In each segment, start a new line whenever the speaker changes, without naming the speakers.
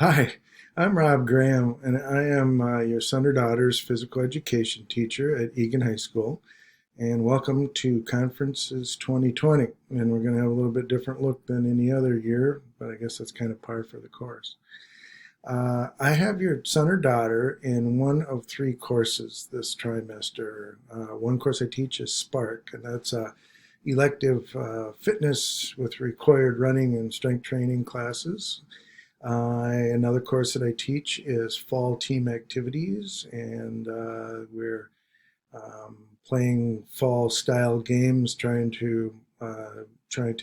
Hi, I'm Rob Graham, and I am your son or daughter's physical education teacher at Egan High School. And welcome to Conferences 2020. And we're going to have a little bit different look than any other year, but I guess that's kind of par for the course. I have your son or daughter in one of three courses this trimester. One course I teach is Spark, and that's elective fitness with required running and strength training classes. Another course that I teach is fall team activities, and we're playing fall style games, trying to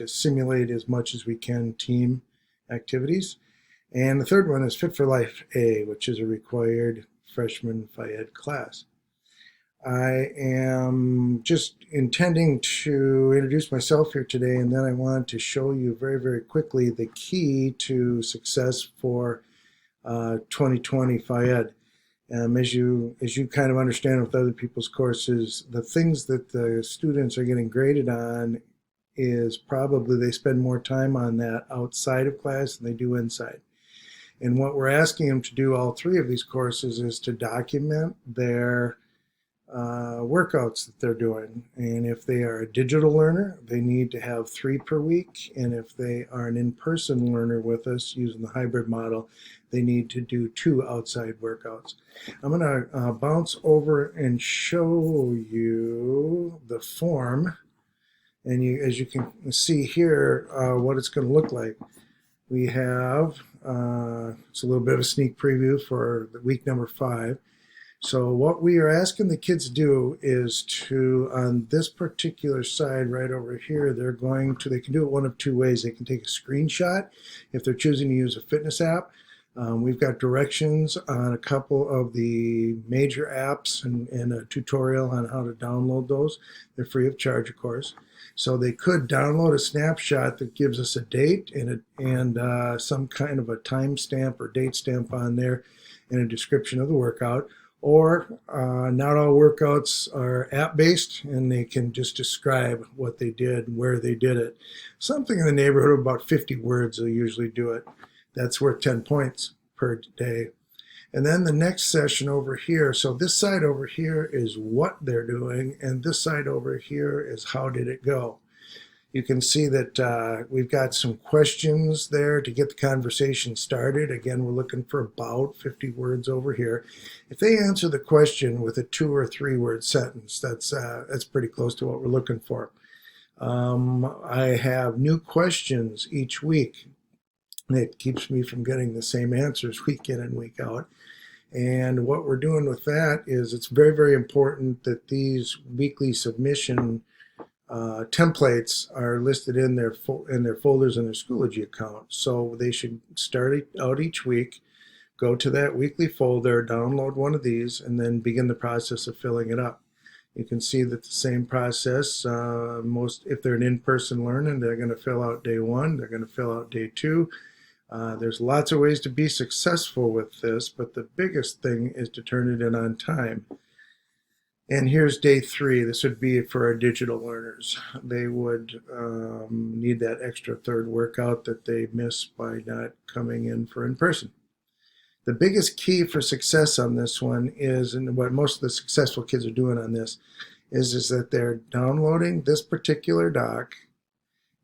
simulate as much as we can team activities. And the third one is Fit for Life A, which is a required freshman Phi-Ed class. I am just intending to introduce myself here today, and then I want to show you very, very quickly the key to success for 2020 Phi-Ed. As you kind of understand with other people's courses, the things that the students are getting graded on is probably they spend more time on that outside of class than they do inside. And what we're asking them to do, all three of these courses, is to document their workouts that they're doing. And if they are a digital learner, they need to have 3 per week. And if they are an in-person learner with us using the hybrid model, they need to do 2 outside workouts. I'm going to bounce over and show you the form. And as you can see here, what it's going to look like. We have, it's a little bit of a sneak preview for the week number 5. So what we are asking the kids to do is to, on this particular side right over here, they can do it one of 2 ways. They can take a screenshot if they're choosing to use a fitness app. We've got directions on a couple of the major apps and a tutorial on how to download those. They're free of charge, of course. So they could download a snapshot that gives us a date and some kind of a timestamp or date stamp on there and a description of the workout. Or not all workouts are app-based, and they can just describe what they did, where they did it. Something in the neighborhood of about 50 words will usually do it. That's worth 10 points per day. And then the next session over here, so this side over here is what they're doing, and this side over here is how did it go. You can see that we've got some questions there to get the conversation started. Again, we're looking for about 50 words over here. If they answer the question with a 2 or 3 word sentence, that's pretty close to what we're looking for. I have new questions each week. It keeps me from getting the same answers week in and week out. And what we're doing with that is it's very, very important that these weekly submission templates are listed in their folders in their Schoology account. So they should start out each week, go to that weekly folder, download one of these, and then begin the process of filling it up. You can see that the same process, if they're an in-person learner, they're going to fill out day 1, they're going to fill out day 2. There's lots of ways to be successful with this, but the biggest thing is to turn it in on time. And here's day 3. This would be for our digital learners. They would need that extra third workout that they miss by not coming in for in-person. The biggest key for success on this one is, and what most of the successful kids are doing on this, is that they're downloading this particular doc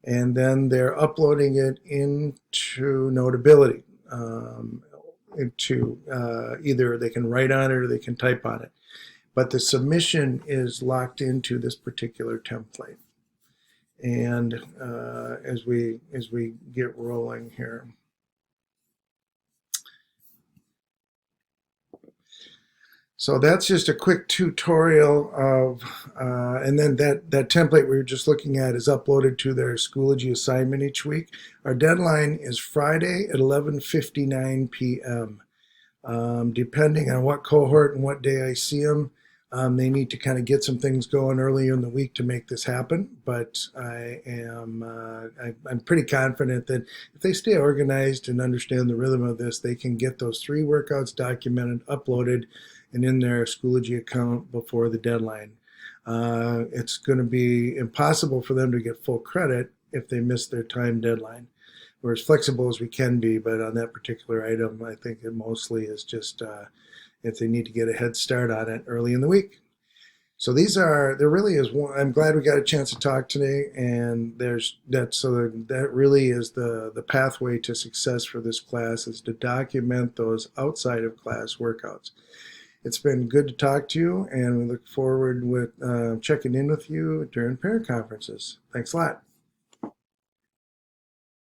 and then they're uploading it into Notability. Either they can write on it or they can type on it. But the submission is locked into this particular template. And as we get rolling here. So that's just a quick tutorial of, and then that template we were just looking at is uploaded to their Schoology assignment each week. Our deadline is Friday at 11:59 p.m. Depending on what cohort and what day I see them, they need to kind of get some things going earlier in the week to make this happen. But I'm pretty confident that if they stay organized and understand the rhythm of this, they can get those 3 workouts documented, uploaded, and in their Schoology account before the deadline. It's going to be impossible for them to get full credit if they miss their time deadline. we're as flexible as we can be, but on that particular item, I think it mostly is just if they need to get a head start on it early in the week. So there really is one. I'm glad we got a chance to talk today, and that really is the pathway to success for this class is to document those outside of class workouts. It's been good to talk to you, and we look forward with checking in with you during parent conferences. Thanks a lot.